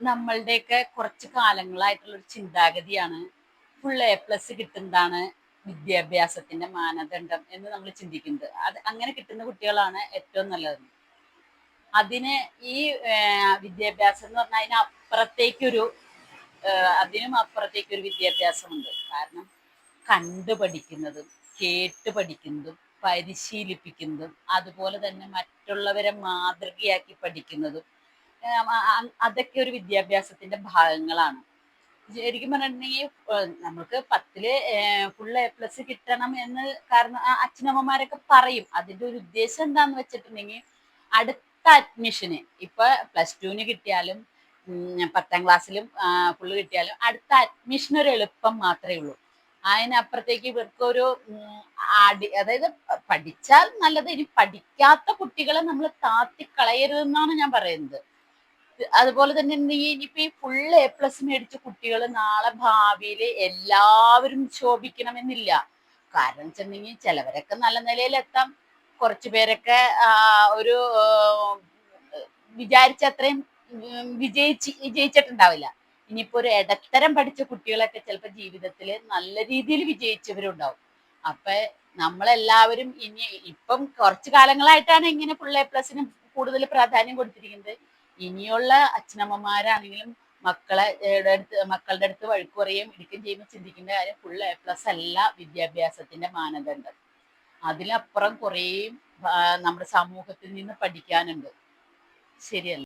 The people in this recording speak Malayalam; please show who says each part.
Speaker 1: നമ്മളുടെയൊക്കെ കുറച്ച് കാലങ്ങളായിട്ടുള്ള ഒരു ചിന്താഗതിയാണ് ഫുൾ A+ കിട്ടുന്നതാണ് വിദ്യാഭ്യാസത്തിന്റെ മാനദണ്ഡം എന്ന് നമ്മൾ ചിന്തിക്കുന്നത്. അത് അങ്ങനെ കിട്ടുന്ന കുട്ടികളാണ് ഏറ്റവും നല്ലത്. അതിന് ഈ വിദ്യാഭ്യാസം എന്ന് പറഞ്ഞാൽ അതിനും അപ്പുറത്തേക്കൊരു വിദ്യാഭ്യാസമുണ്ട്. കാരണം കണ്ടു പഠിക്കുന്നതും കേട്ട് പഠിക്കുന്നതും പരിശീലിപ്പിക്കുന്നതും അതുപോലെ തന്നെ മറ്റുള്ളവരെ മാതൃകയാക്കി പഠിക്കുന്നതും അതൊക്കെ ഒരു വിദ്യാഭ്യാസത്തിന്റെ ഭാഗങ്ങളാണ്. ശരിക്കും പറഞ്ഞിട്ടുണ്ടെങ്കിൽ നമുക്ക് 10ല് ഫുൾ A+ കിട്ടണം എന്ന് കാരണം അച്ഛനമ്മമാരൊക്കെ പറയും. അതിന്റെ ഒരു ഉദ്ദേശം എന്താന്ന് വെച്ചിട്ടുണ്ടെങ്കിൽ അടുത്ത അഡ്മിഷന് ഇപ്പൊ +2 കിട്ടിയാലും 10ാം ക്ലാസ്സിലും ഫുള്ള് കിട്ടിയാലും അടുത്ത അഡ്മിഷൻ ഒരു എളുപ്പം മാത്രമേ ഉള്ളൂ. അതിനപ്പുറത്തേക്ക് ഇവർക്കൊരു അതായത് പഠിച്ചാൽ നല്ലത്. ഇനി പഠിക്കാത്ത കുട്ടികളെ നമ്മൾ താത്തിക്കളയരുതെന്നാണ് ഞാൻ പറയുന്നത്. അതുപോലെ തന്നെ ഇനിയിപ്പോ ഈ ഫുൾ A+ മേടിച്ച കുട്ടികൾ നാളെ ഭാവിയിൽ എല്ലാവരും ശോഭിക്കണമെന്നില്ല. കാരണം വെച്ചിട്ടുണ്ടെങ്കിൽ ചിലവരൊക്കെ നല്ല നിലയിലെത്താം, കുറച്ചു പേരൊക്കെ ഒരു വിചാരിച്ച അത്രയും വിജയിച്ചിട്ടുണ്ടാവില്ല. ഇനിയിപ്പോ ഒരു ഇടത്തരം പഠിച്ച കുട്ടികളൊക്കെ ചിലപ്പോൾ ജീവിതത്തിൽ നല്ല രീതിയിൽ വിജയിച്ചവരുണ്ടാവും. അപ്പൊ നമ്മളെല്ലാവരും ഇപ്പം കുറച്ചു കാലങ്ങളായിട്ടാണ് ഇങ്ങനെ ഫുൾ A+ന് കൂടുതൽ പ്രാധാന്യം കൊടുത്തിരിക്കുന്നത്. ഇനിയുള്ള അച്ഛനമ്മമാരാണെങ്കിലും മക്കളുടെ അടുത്ത് വഴക്ക് പറയുകയും ഇരിക്കുകയും ചെയ്യുമ്പോൾ ചിന്തിക്കേണ്ട കാര്യം ഫുൾ A+ അല്ല വിദ്യാഭ്യാസത്തിന്റെ മാനദണ്ഡം. അതിലപ്പുറം കുറേ നമ്മുടെ സമൂഹത്തിൽ നിന്ന് പഠിക്കാനുണ്ട്. ശരിയല്ല?